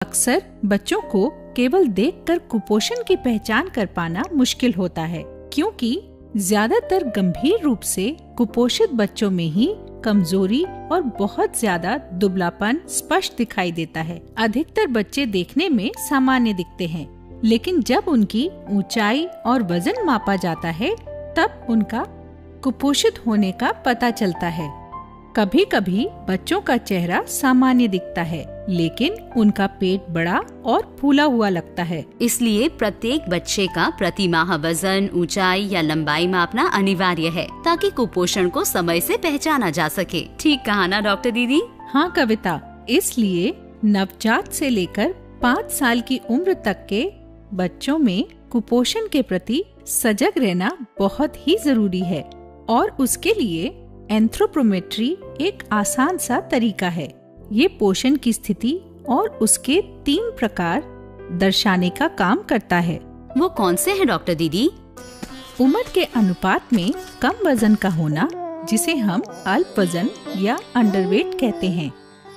अक्सर बच्चों को केवल देखकर कुपोषण की पहचान कर पाना मुश्किल होता है, क्योंकि ज्यादातर गंभीर रूप से कुपोषित बच्चों में ही कमजोरी और बहुत ज्यादा दुबलापन स्पष्ट दिखाई देता है। अधिकतर बच्चे देखने में सामान्य दिखते हैं, लेकिन जब उनकी ऊंचाई और वजन मापा जाता है तब उनका कुपोषित होने का पता चलता है। कभी कभी बच्चों का चेहरा सामान्य दिखता है, लेकिन उनका पेट बड़ा और फूला हुआ लगता है। इसलिए प्रत्येक बच्चे का प्रति माह वजन, ऊंचाई या लंबाई मापना अनिवार्य है, ताकि कुपोषण को समय से पहचाना जा सके। ठीक कहा ना डॉक्टर दीदी? हाँ कविता, इसलिए नवजात से लेकर 5 साल की उम्र तक के बच्चों में कुपोषण के प्रति सजग रहना बहुत ही जरूरी है, और उसके लिए एंथ्रोपोमेट्री एक आसान सा तरीका है। ये पोषण की स्थिति और उसके 3 प्रकार दर्शाने का काम करता है। वो कौन से हैं डॉक्टर दीदी? उम्र के अनुपात में कम वजन का होना, जिसे हम अल्प वजन या अंडरवेट कहते हैं।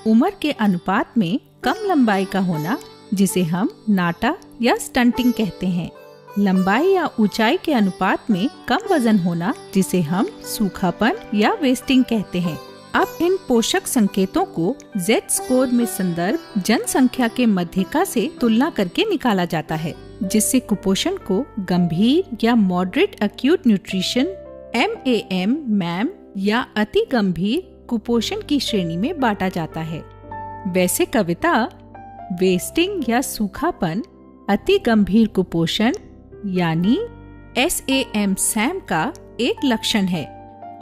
उम्र के अनुपात में कम लंबाई का होना, जिसे हम नाटा या स्टंटिंग कहते हैं। लंबाई या ऊंचाई के अनुपात में कम वजन होना, जिसे हम सूखापन या वेस्टिंग कहते हैं। अब इन पोषक संकेतों को Z स्कोर में संदर्भ जनसंख्या के मध्यिका से तुलना करके निकाला जाता है, जिससे कुपोषण को गंभीर या मॉडरेट एक्यूट न्यूट्रिशन MAM या अति गंभीर कुपोषण की श्रेणी में बांटा जाता है। वैसे कविता, वेस्टिंग या सूखापन अति गंभीर कुपोषण यानी SAM का एक लक्षण है,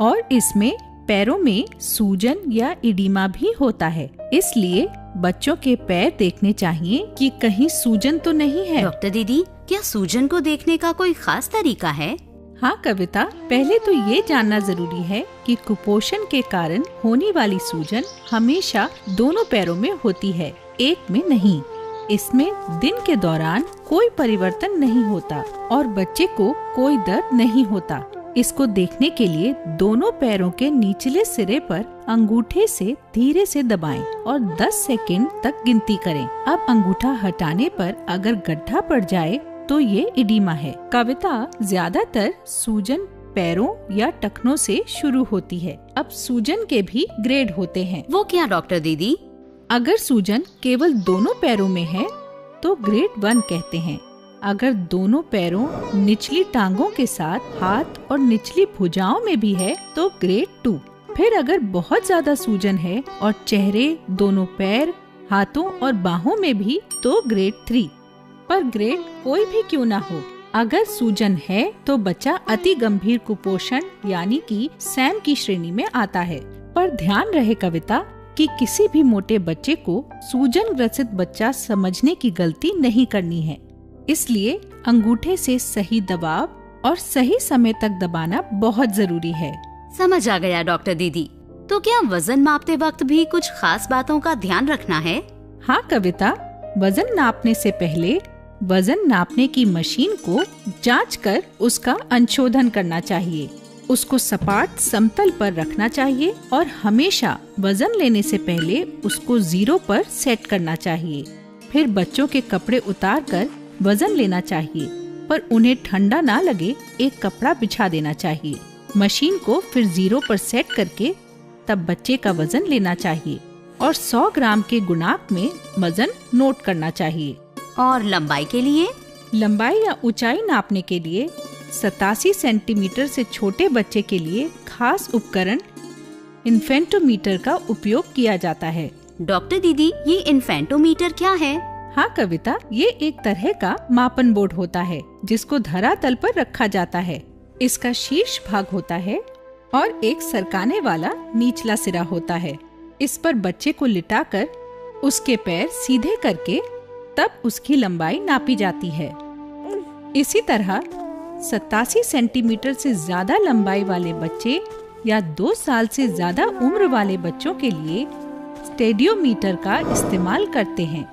और इसमें पैरों में सूजन या इडिमा भी होता है। इसलिए बच्चों के पैर देखने चाहिए कि कहीं सूजन तो नहीं है। डॉक्टर दीदी, क्या सूजन को देखने का कोई खास तरीका है? हाँ कविता, पहले तो ये जानना जरूरी है कि कुपोषण के कारण होने वाली सूजन हमेशा दोनों पैरों में होती है, एक में नहीं। इसमें दिन के दौरान कोई परिवर्तन नहीं होता और बच्चे को कोई दर्द नहीं होता। इसको देखने के लिए दोनों पैरों के निचले सिरे पर अंगूठे से धीरे से दबाएं और 10 सेकंड तक गिनती करें। अब अंगूठा हटाने पर अगर गड्ढा पड़ जाए तो ये इडिमा है। कविता, ज्यादातर सूजन पैरों या टखनों से शुरू होती है। अब सूजन के भी ग्रेड होते हैं। वो क्या डॉक्टर दीदी? अगर सूजन केवल दोनों पैरों में है तो ग्रेड 1 कहते हैं। अगर दोनों पैरों, निचली टांगों के साथ हाथ और निचली भुजाओं में भी है तो ग्रेड 2। फिर अगर बहुत ज्यादा सूजन है और चेहरे, दोनों पैर, हाथों और बाहों में भी तो ग्रेड 3। पर ग्रेड कोई भी क्यों ना हो, अगर सूजन है तो बच्चा अति गंभीर कुपोषण यानी कि सैम की श्रेणी में आता है। पर ध्यान रहे कविता कि किसी भी मोटे बच्चे को सूजन ग्रसित बच्चा समझने की गलती नहीं करनी है। इसलिए अंगूठे से सही दबाव और सही समय तक दबाना बहुत जरूरी है। समझ आ गया डॉक्टर दीदी। तो क्या वजन मापते वक्त भी कुछ खास बातों का ध्यान रखना है? हाँ कविता, वजन नापने से पहले वजन नापने की मशीन को जांच कर उसका अंशोधन करना चाहिए। उसको सपाट समतल पर रखना चाहिए और हमेशा वजन लेने से पहले उसको 0 पर सेट करना चाहिए। फिर बच्चों के कपड़े उतार कर वजन लेना चाहिए, पर उन्हें ठंडा ना लगे एक कपड़ा बिछा देना चाहिए। मशीन को फिर 0 पर सेट करके तब बच्चे का वजन लेना चाहिए और 100 ग्राम के गुणांक में वजन नोट करना चाहिए। और लंबाई के लिए? लंबाई या ऊंचाई नापने के लिए 87 सेंटीमीटर से छोटे बच्चे के लिए खास उपकरण इन्फेंटोमीटर का उपयोग किया जाता है। डॉक्टर दीदी, ये इन्फेंटोमीटर क्या है? हाँ कविता, ये एक तरह का मापन बोर्ड होता है जिसको धरातल पर रखा जाता है। इसका शीर्ष भाग होता है और एक सरकाने वाला निचला सिरा होता है। इस पर बच्चे को लिटाकर उसके पैर सीधे करके तब उसकी लंबाई नापी जाती है। इसी तरह 87 सेंटीमीटर से ज्यादा लंबाई वाले बच्चे या 2 साल से ज्यादा उम्र वाले बच्चों के लिए स्टेडियोमीटर का इस्तेमाल करते हैं।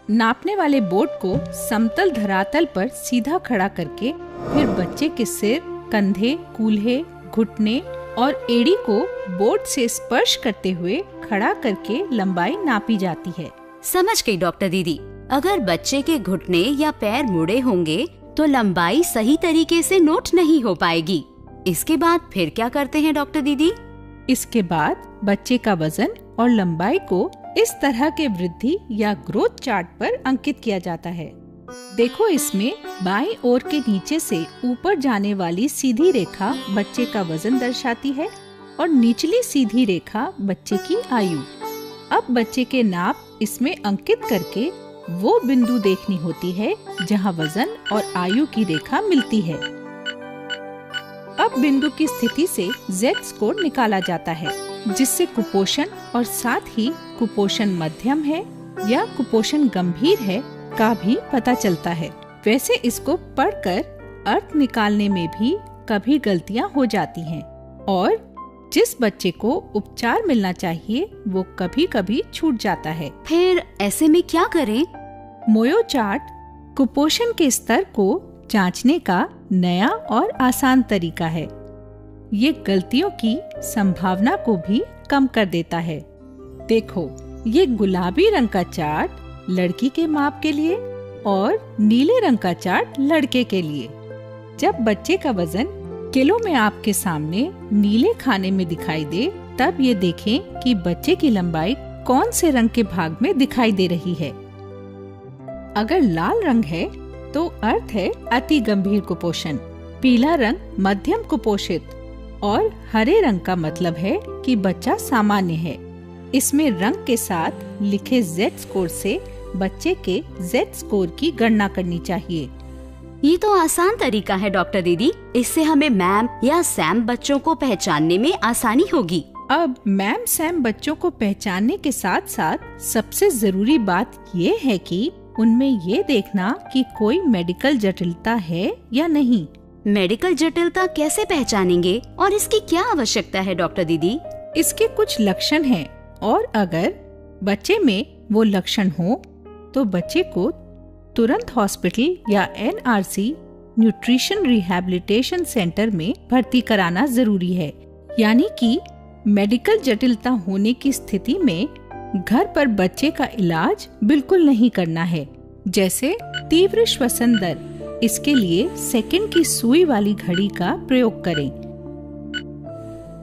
नापने वाले बोर्ड को समतल धरातल पर सीधा खड़ा करके फिर बच्चे के सिर, कंधे, कूल्हे, घुटने और एड़ी को बोर्ड से स्पर्श करते हुए खड़ा करके लंबाई नापी जाती है। समझ गई डॉक्टर दीदी। अगर बच्चे के घुटने या पैर मुड़े होंगे तो लंबाई सही तरीके से नोट नहीं हो पाएगी। इसके बाद फिर क्या करते हैं डॉक्टर दीदी? इसके बाद बच्चे का वजन और लंबाई को इस तरह के वृद्धि या ग्रोथ चार्ट पर अंकित किया जाता है। देखो, इसमें बाईं ओर के नीचे से ऊपर जाने वाली सीधी रेखा बच्चे का वजन दर्शाती है और निचली सीधी रेखा बच्चे की आयु। अब बच्चे के नाप इसमें अंकित करके वो बिंदु देखनी होती है जहां वजन और आयु की रेखा मिलती है। अब बिंदु की स्थिति से Z स्कोर निकाला जाता है, जिससे कुपोषण और साथ ही कुपोषण मध्यम है या कुपोषण गंभीर है का भी पता चलता है। वैसे इसको पढ़कर अर्थ निकालने में भी कभी गलतियां हो जाती हैं और जिस बच्चे को उपचार मिलना चाहिए वो कभी कभी छूट जाता है। फिर ऐसे में क्या करें? मोयो चार्ट कुपोषण के स्तर को जांचने का नया और आसान तरीका है। ये गलतियों की संभावना को भी कम कर देता है। देखो, ये गुलाबी रंग का चार्ट लड़की के माप के लिए और नीले रंग का चार्ट लड़के के लिए। जब बच्चे का वजन किलो में आपके सामने नीले खाने में दिखाई दे, तब ये देखें कि बच्चे की लंबाई कौन से रंग के भाग में दिखाई दे रही है। अगर लाल रंग है तो अर्थ है अति गंभीर कुपोषण, पीला रंग मध्यम कुपोषित और हरे रंग का मतलब है कि बच्चा सामान्य है। इसमें रंग के साथ लिखे Z स्कोर से बच्चे के Z स्कोर की गणना करनी चाहिए। ये तो आसान तरीका है डॉक्टर दीदी। इससे हमें मैम या सैम बच्चों को पहचानने में आसानी होगी। अब मैम सैम बच्चों को पहचानने के साथ साथ सबसे जरूरी बात ये है कि उनमें ये देखना कि कोई मेडिकल जटिलता है या नहीं। मेडिकल जटिलता कैसे पहचानेंगे और इसकी क्या आवश्यकता है डॉक्टर दीदी? इसके कुछ लक्षण हैं और अगर बच्चे में वो लक्षण हो तो बच्चे को तुरंत हॉस्पिटल या NRC न्यूट्रिशन रिहैबिलिटेशन सेंटर में भर्ती कराना जरूरी है। यानी कि मेडिकल जटिलता होने की स्थिति में घर पर बच्चे का इलाज बिल्कुल नहीं करना है। जैसे तीव्र श्वसन दर, इसके लिए सेकंड की सुई वाली घड़ी का प्रयोग करें।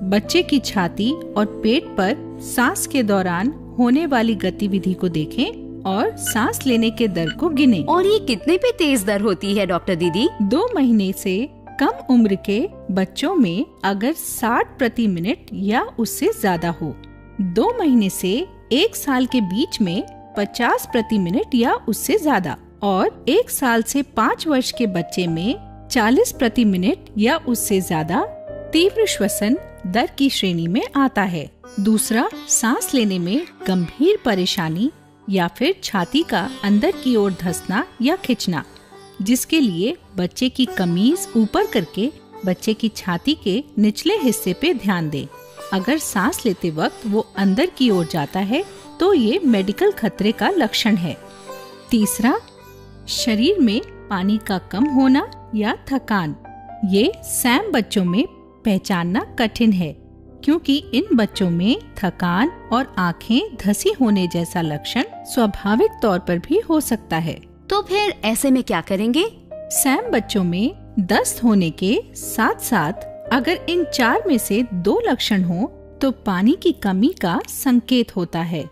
बच्चे की छाती और पेट पर सांस के दौरान होने वाली गतिविधि को देखें और सांस लेने के दर को गिनें। और ये कितने पे तेज दर होती है डॉक्टर दीदी? 2 महीने से कम उम्र के बच्चों में अगर 60 प्रति मिनट या उससे ज्यादा हो, 2 महीने से 1 साल के बीच में 50 प्रति मिनट या उससे ज्यादा, और 1 साल से 5 वर्ष के बच्चे में 40 प्रति मिनट या उससे ज्यादा तीव्र श्वसन दर की श्रेणी में आता है। दूसरा, सांस लेने में गंभीर परेशानी या फिर छाती का अंदर की ओर धंसना या खिंचना, जिसके लिए बच्चे की कमीज ऊपर करके बच्चे की छाती के निचले हिस्से पे ध्यान दें। अगर सांस लेते वक्त वो अंदर की ओर जाता है तो ये मेडिकल खतरे का लक्षण है। तीसरा, शरीर में पानी का कम होना या थकान। ये सैम बच्चों में पहचानना कठिन है क्योंकि इन बच्चों में थकान और आंखें धसी होने जैसा लक्षण स्वाभाविक तौर पर भी हो सकता है। तो फिर ऐसे में क्या करेंगे? सैम बच्चों में दस्त होने के साथ साथ अगर इन 4 में से 2 लक्षण हो तो पानी की कमी का संकेत होता है।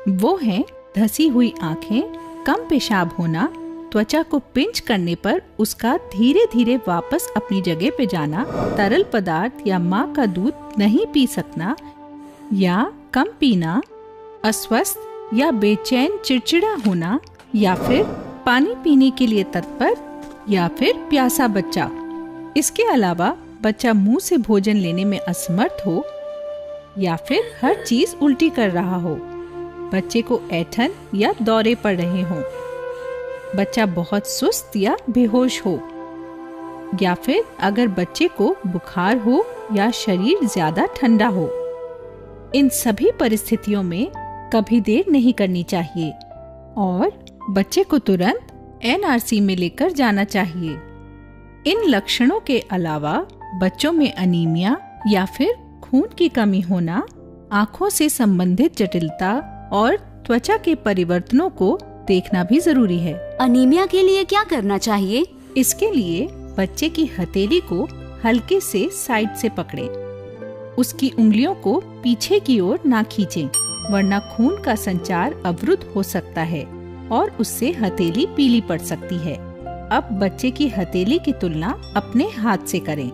वो है धसी हुई आंखें, कम पेशाब होना, त्वचा को पिंच करने पर उसका धीरे धीरे वापस अपनी जगह पे जाना, तरल पदार्थ या माँ का दूध नहीं पी सकना या कम पीना, अस्वस्थ या बेचैन चिड़चिड़ा होना, या फिर पानी पीने के लिए तत्पर या फिर प्यासा बच्चा। इसके अलावा बच्चा मुंह से भोजन लेने में असमर्थ हो या फिर हर चीज उल्टी कर रहा हो, बच्चे को ऐंठन या दौरे पड़ रहे हों, बच्चा बहुत सुस्त या बेहोश हो, या फिर अगर बच्चे को बुखार हो या शरीर ज्यादा ठंडा हो। इन सभी परिस्थितियों में कभी देर नहीं करनी चाहिए और बच्चे को तुरंत NRC में लेकर जाना चाहिए। इन लक्षणों के अलावा बच्चों में अनीमिया या फिर खून की कमी होना, आँखों से संबंधित जटिलता और त्वचा के परिवर्तनों को देखना भी जरूरी है। अनीमिया के लिए क्या करना चाहिए? इसके लिए बच्चे की हथेली को हल्के से साइड से पकड़ें। उसकी उंगलियों को पीछे की ओर ना खींचें, वरना खून का संचार अवरुद्ध हो सकता है और उससे हथेली पीली पड़ सकती है। अब बच्चे की हथेली की तुलना अपने हाथ से करें।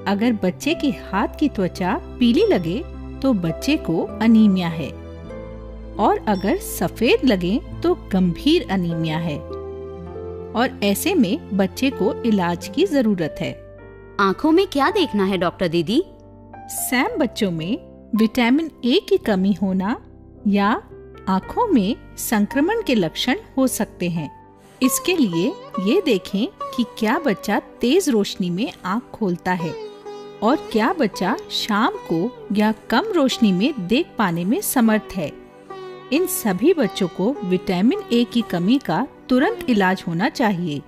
अगर बच्चे के हाथ की त्वचा पीली लगे तो बच्चे को अनीमिया है, और अगर सफेद लगे तो गंभीर अनीमिया है, और ऐसे में बच्चे को इलाज की जरूरत है। आँखों में क्या देखना है डॉक्टर दीदी? सैम बच्चों में विटामिन ए की कमी होना या आँखों में संक्रमण के लक्षण हो सकते हैं। इसके लिए ये देखें कि क्या बच्चा तेज रोशनी में आँख खोलता है और क्या बच्चा शाम को या कम रोशनी में देख पाने में समर्थ है। इन सभी बच्चों को विटामिन ए की कमी का तुरंत इलाज होना चाहिए,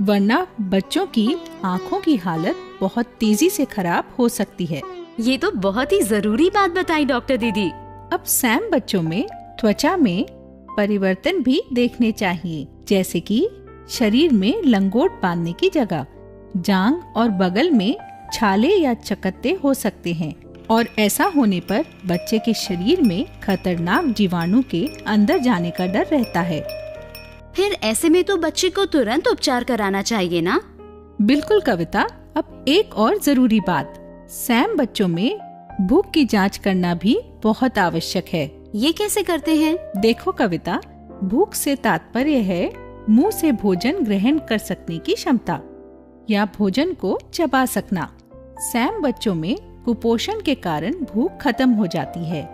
वरना बच्चों की आँखों की हालत बहुत तेजी से खराब हो सकती है। ये तो बहुत ही जरूरी बात बताई डॉक्टर दीदी। अब सैम बच्चों में त्वचा में परिवर्तन भी देखने चाहिए, जैसे कि शरीर में लंगोट बांधने की जगह, जांघ और बगल में छाले या चकत्ते हो सकते हैं, और ऐसा होने पर बच्चे के शरीर में खतरनाक जीवाणु के अंदर जाने का डर रहता है। फिर ऐसे में तो बच्चे को तुरंत उपचार कराना चाहिए ना? बिल्कुल कविता। अब एक और जरूरी बात, सैम बच्चों में भूख की जांच करना भी बहुत आवश्यक है। ये कैसे करते हैं? देखो कविता, भूख से तात्पर्य है मुंह से भोजन ग्रहण कर सकने की क्षमता या भोजन को चबा सकना। सैम बच्चों में कुपोषण के कारण भूख खत्म हो जाती है,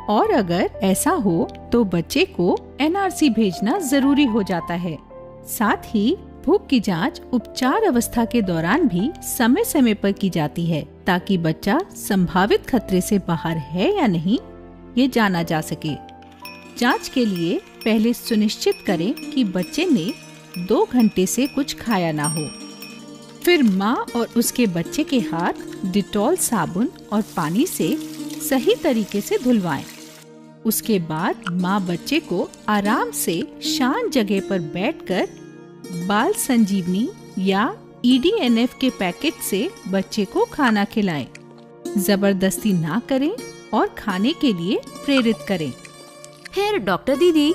और अगर ऐसा हो तो बच्चे को एनआरसी भेजना जरूरी हो जाता है। साथ ही भूख की जांच उपचार अवस्था के दौरान भी समय समय पर की जाती है, ताकि बच्चा संभावित खतरे से बाहर है या नहीं ये जाना जा सके। जांच के लिए पहले सुनिश्चित करें कि बच्चे ने 2 घंटे से कुछ खाया ना हो। फिर माँ और उसके बच्चे के हाथ डिटॉल साबुन और पानी से सही तरीके से धुलवाएं। उसके बाद माँ बच्चे को आराम से शांत जगह पर बैठकर बाल संजीवनी या EDNF के पैकेट से बच्चे को खाना खिलाएं। जबरदस्ती ना करें और खाने के लिए प्रेरित करें। फिर डॉक्टर दीदी,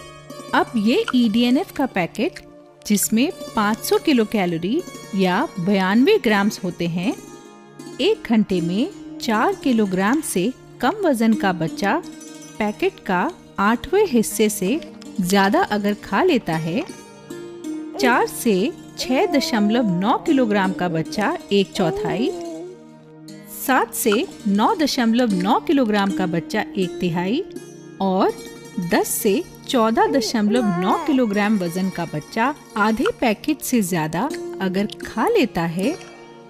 अब ये EDNF का पैकेट, जिसमें 500 किलो कैलोरी या 92 ग्राम्स होते हैं, 1 घंटे में 4 किलोग्राम से कम वजन का बच्चा पैकेट का 8वें हिस्से से ज्यादा अगर खा लेता है, 4 से 6.9 किलोग्राम का बच्चा 1/4, 7 से 9.9 किलोग्राम का बच्चा 1/3 और 10 से 14.9 किलोग्राम वजन का बच्चा आधे पैकेट से ज्यादा अगर खा लेता है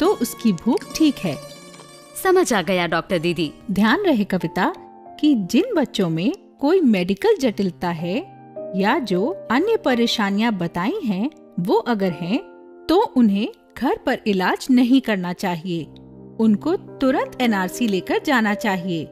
तो उसकी भूख ठीक है। समझ आ गया डॉक्टर दीदी। ध्यान रहे कविता कि जिन बच्चों में कोई मेडिकल जटिलता है या जो अन्य परेशानियां बताई हैं वो अगर हैं, तो उन्हें घर पर इलाज नहीं करना चाहिए। उनको तुरंत एनआरसी लेकर जाना चाहिए।